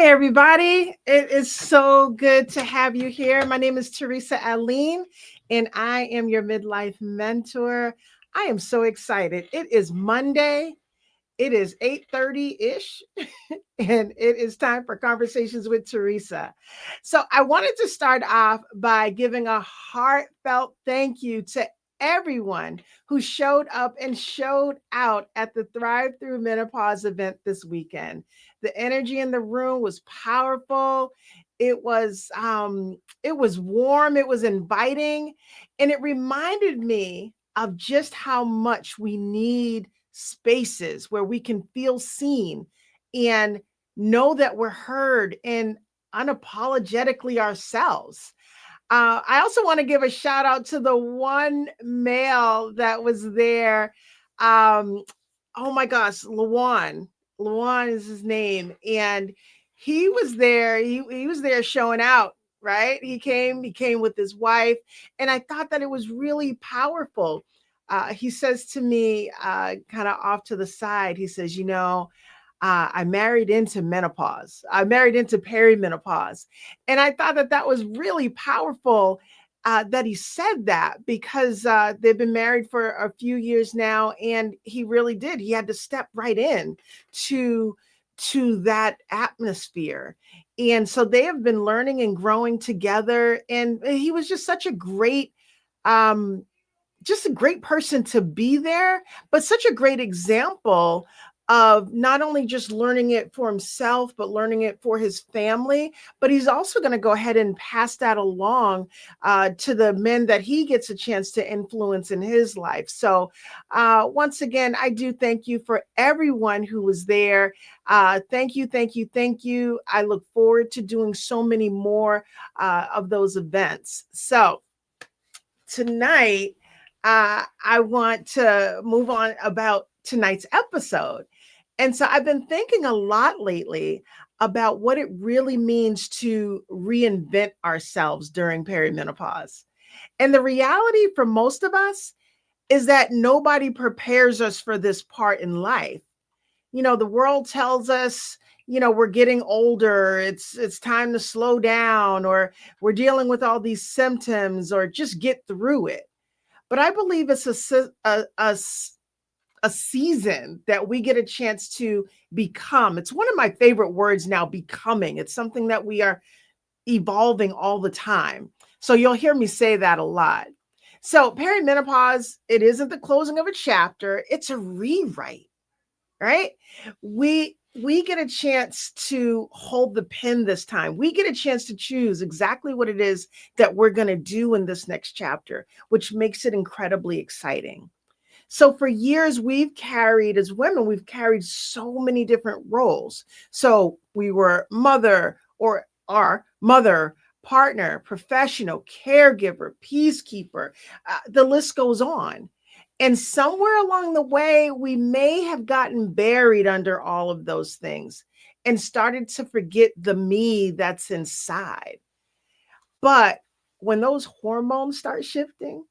Everybody. It is so good to have you here. My name is Teresa Aline, and I am your midlife mentor. I am so excited. It is Monday. It is 8:30-ish, and it is time for Conversations with Teresa. So I wanted to start off by giving a heartfelt thank you to everyone who showed up and showed out at the Thrive Through Menopause event this weekend. The energy in the room was powerful. It was warm, it was inviting, and it reminded me of just how much we need spaces where we can feel seen and know that we're heard and unapologetically ourselves. I also want to give a shout out to the one male that was there. Um, oh my gosh, Lawan. Lawan is his name. And he was there. He was there showing out, right? He came with his wife. And I thought that it was really powerful. He says to me, kind of off to the side, he says, I married into menopause. I married into perimenopause. And I thought that that was really powerful that he said that because they've been married for a few years now. And he really did. He had to step right in to, to that atmosphere. And so they have been learning and growing together. And he was um, just a great person to be there, but such a great example of not only just learning it for himself, but learning it for his family. But he's also going to go ahead and pass that along to the men that he gets a chance to influence in his life. So, once again, I do thank you for everyone who was there. Thank you, thank you, thank you. I look forward to doing so many more of those events. So, tonight, I want to move on about tonight's episode. And so I've been thinking a lot lately about what it really means to reinvent ourselves during perimenopause. And the reality for most of us is that nobody prepares us for this part in life. The world tells us, we're getting older, it's time to slow down, or we're dealing with all these symptoms, or just get through it. But I believe it's a season that we get a chance to become. It's one of my favorite words now, becoming. It's something that we are evolving all the time. So you'll hear me say that a lot. So perimenopause, it isn't the closing of a chapter, it's a rewrite, right? We get a chance to hold the pen this time. We get a chance to choose exactly what it is that we're going to do in this next chapter, which makes it incredibly exciting. So for years, as women, we've carried so many different roles. So we were mother or our mother, partner, professional, caregiver, peacekeeper. The list goes on. And somewhere along the way, we may have gotten buried under all of those things and started to forget the me that's inside. But when those hormones start shifting,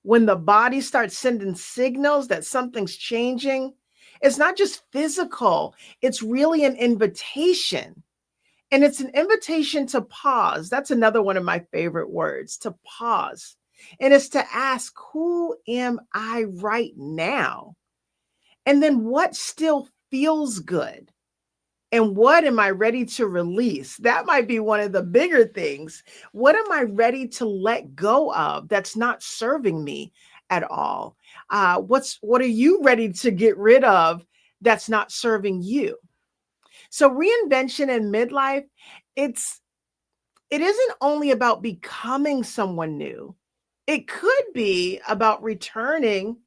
when the body starts sending signals that something's changing, it's not just physical, it's really an invitation. And it's an invitation to pause. That's another one of my favorite words, to pause. And it's to ask, who am I right now? And then what still feels good? And what am I ready to release? That might be one of the bigger things. What am I ready to let go of that's not serving me at all? What are you ready to get rid of that's not serving you? So reinvention in midlife, it isn't only about becoming someone new. It could be about returning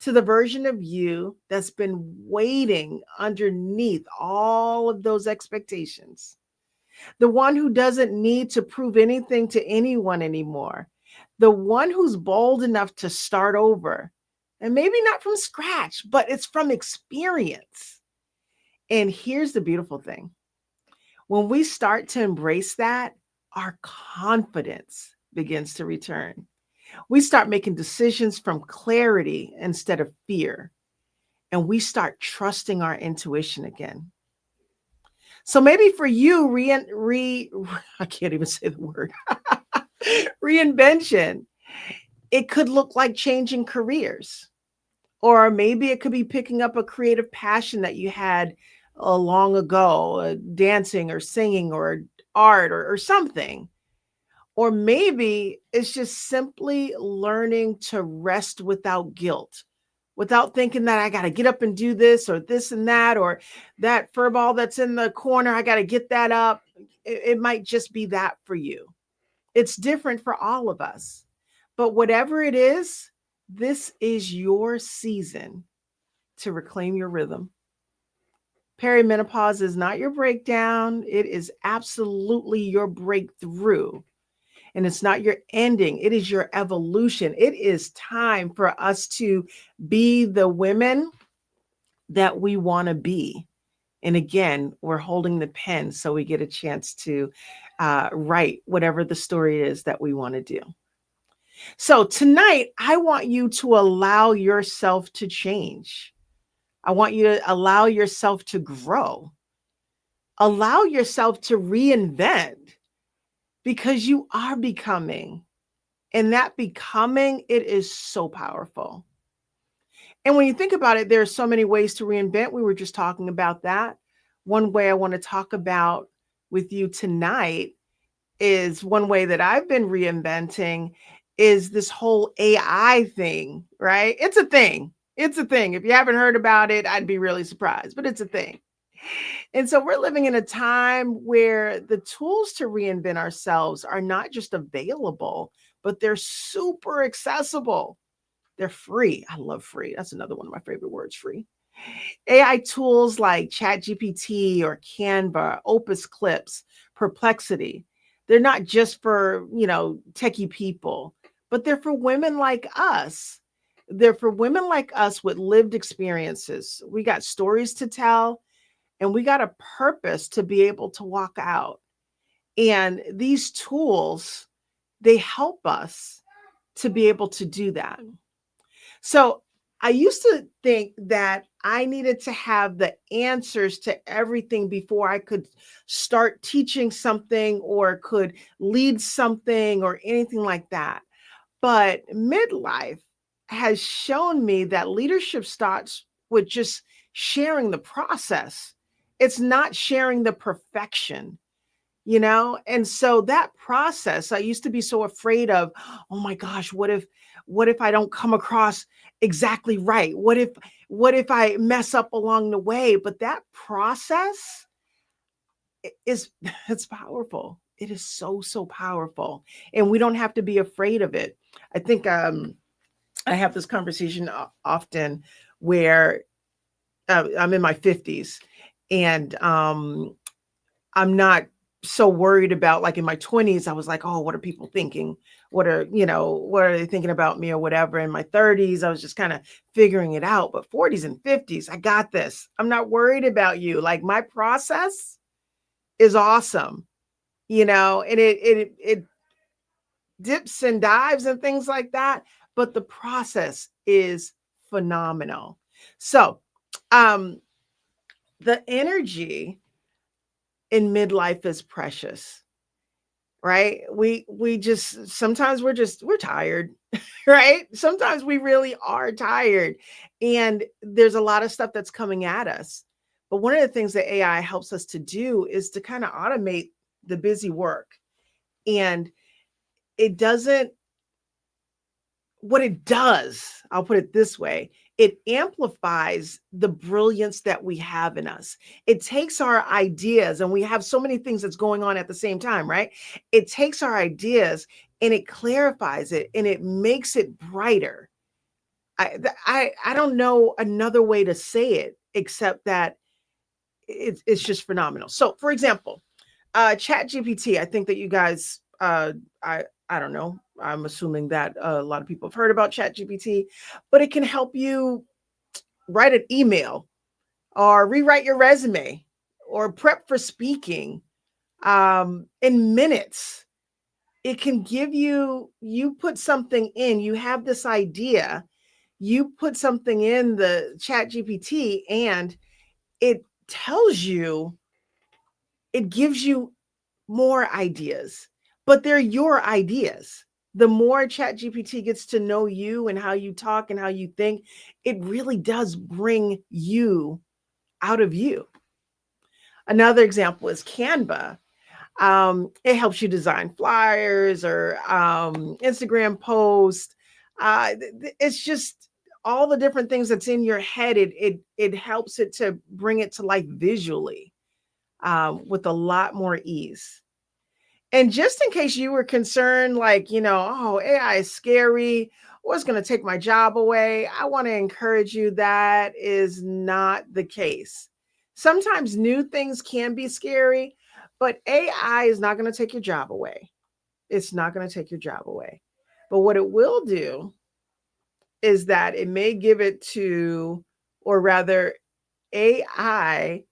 to the version of you that's been waiting underneath all of those expectations. The one who doesn't need to prove anything to anyone anymore. The one who's bold enough to start over. And maybe not from scratch, but it's from experience. And here's the beautiful thing. When we start to embrace that, our confidence begins to return. We start making decisions from clarity instead of fear, and we start trusting our intuition again. So maybe for you, I can't even say the word, reinvention, it could look like changing careers. Or maybe it could be picking up a creative passion that you had long ago, dancing or singing or art or something. Or maybe it's just simply learning to rest without guilt, without thinking that I got to get up and do this and that, or that fur ball that's in the corner, I got to get that up. It might just be that for you. It's different for all of us. But whatever it is, this is your season to reclaim your rhythm. Perimenopause is not your breakdown. It is absolutely your breakthrough. And it's not your ending. It is your evolution. It is time for us to be the women that we want to be. And again, we're holding the pen so we get a chance to write whatever the story is that we want to do. So tonight, I want you to allow yourself to change. I want you to allow yourself to grow. Allow yourself to reinvent because you are becoming. And that becoming, it is so powerful. And when you think about it, there are so many ways to reinvent. We were just talking about that. One way I want to talk about with you tonight is one way that I've been reinventing is this whole AI thing, right? It's a thing. It's a thing. If you haven't heard about it, I'd be really surprised, but it's a thing. And so we're living in a time where the tools to reinvent ourselves are not just available, but they're super accessible. They're free. I love free. That's another one of my favorite words, free. AI tools like ChatGPT or Canva, Opus Clips, Perplexity. They're not just for, techie people, but they're for women like us. They're for women like us with lived experiences. We got stories to tell and we got a purpose to be able to walk out. And these tools, they help us to be able to do that. So I used to think that I needed to have the answers to everything before I could start teaching something or could lead something or anything like that. But midlife has shown me that leadership starts with just sharing the process. It's not sharing the perfection. And so that process, I used to be so afraid of, oh my gosh, what if I don't come across exactly right? What if I mess up along the way? But that process is it's powerful. It is so powerful, and we don't have to be afraid of it. I think I have this conversation often where I'm in my 50s, and I'm not so worried about, like, in my 20s, I was like, oh, what are people thinking? What are they thinking about me or whatever? In my 30s, I was just kind of figuring it out. But 40s and 50s, I got this. I'm not worried about you. Like, my process is awesome, and it dips and dives and things like that. But the process is phenomenal. So the energy in midlife is precious, right? We just sometimes we're tired, right? Sometimes we really are tired, and there's a lot of stuff that's coming at us. But one of the things that AI helps us to do is to kind of automate the busy work. And it doesn't what it does, I'll put it this way, it amplifies the brilliance that we have in us. It takes our ideas, and we have so many things that's going on at the same time, right? It takes our ideas and it clarifies it and it makes it brighter. I don't know another way to say it except that it's just phenomenal. So, for example, Chat GPT, I think that you guys, I don't know. I'm assuming that a lot of people have heard about Chat GPT, but it can help you write an email or rewrite your resume or prep for speaking in minutes. It can give you put something in, you have this idea, you put something in the Chat GPT, and it tells you it gives you more ideas, but they're your ideas. The more ChatGPT gets to know you and how you talk and how you think, it really does bring you out of you. Another example is Canva. It helps you design flyers or Instagram posts. It's just all the different things that's in your head. It helps it to bring it to life visually with a lot more ease. And just in case you were concerned, like, oh, AI is scary, or it's going to take my job away, I want to encourage you that is not the case. Sometimes new things can be scary, but AI is not going to take your job away. It's not going to take your job away. But what it will do is that it may give it to, or rather, AI,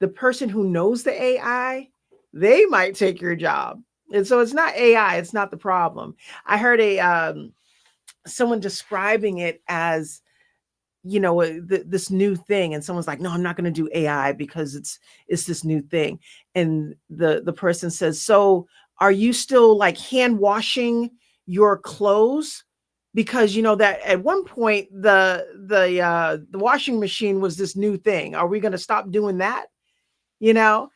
the person who knows the AI, they might take your job. And so it's not AI, it's not the problem. I heard someone describing it as, this new thing, and someone's like, no, I'm not going to do AI because it's this new thing. And the person says, so are you still like hand washing your clothes? Because that at one point the washing machine was this new thing. Are we going to stop doing that? you know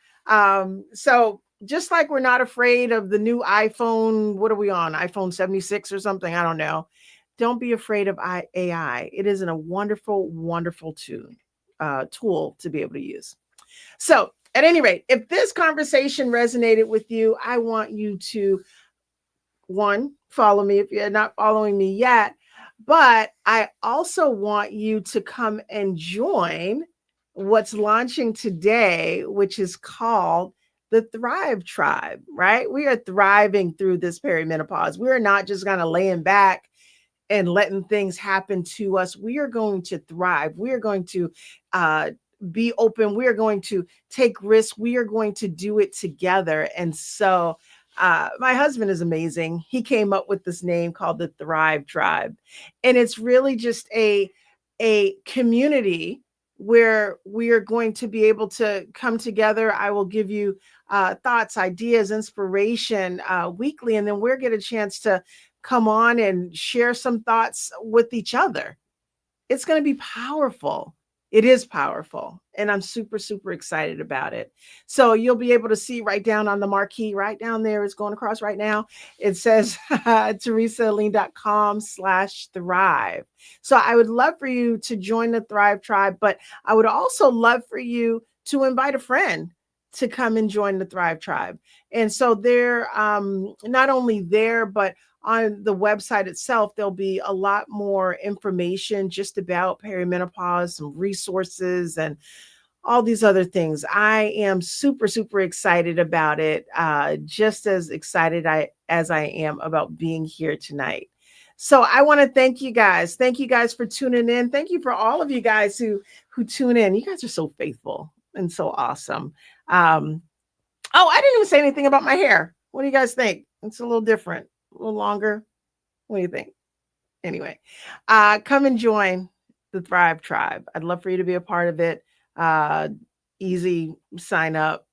so just like we're not afraid of the new iPhone, what are we on, iPhone 76 or something, I don't know. Don't be afraid of AI. It is a wonderful tool to be able to use. So at any rate, if this conversation resonated with you, I want you to, one, follow me if you're not following me yet, but I also want you to come and join what's launching today, which is called the Thrive Tribe, right? We are thriving through this perimenopause. We are not just kind of laying back and letting things happen to us. We are going to thrive. We are going to be open. We are going to take risks. We are going to do it together. And so my husband is amazing. He came up with this name called the Thrive Tribe. And it's really just a community where we are going to be able to come together. I will give you thoughts, ideas, inspiration weekly, and then we'll get a chance to come on and share some thoughts with each other. It's going to be powerful. It is powerful. And I'm super, super excited about it. So you'll be able to see right down on the marquee, right down there, it's going across right now. It says teresaaline.com/thrive. So I would love for you to join the Thrive Tribe, but I would also love for you to invite a friend to come and join the Thrive Tribe. And so they're not only there, but on the website itself, there'll be a lot more information just about perimenopause, some resources, and all these other things. I am super, super excited about it, just as excited as I am about being here tonight. So I want to thank you guys. Thank you guys for tuning in. Thank you for all of you guys who tune in. You guys are so faithful and so awesome. Oh, I didn't even say anything about my hair. What do you guys think? It's a little different, a little longer. What do you think? Anyway, come and join the Thrive Tribe. I'd love for you to be a part of it. Easy sign up,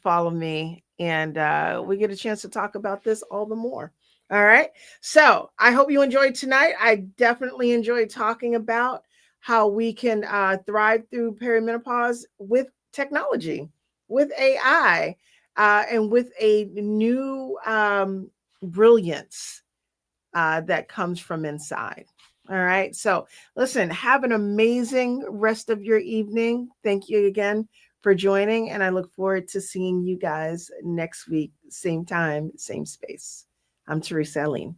follow me, and we get a chance to talk about this all the more. All right. So I hope you enjoyed tonight. I definitely enjoyed talking about how we can thrive through perimenopause with technology, with AI, and with a new brilliance that comes from inside. All right. So listen, have an amazing rest of your evening. Thank you again for joining. And I look forward to seeing you guys next week, same time, same space. I'm Teresa Aline.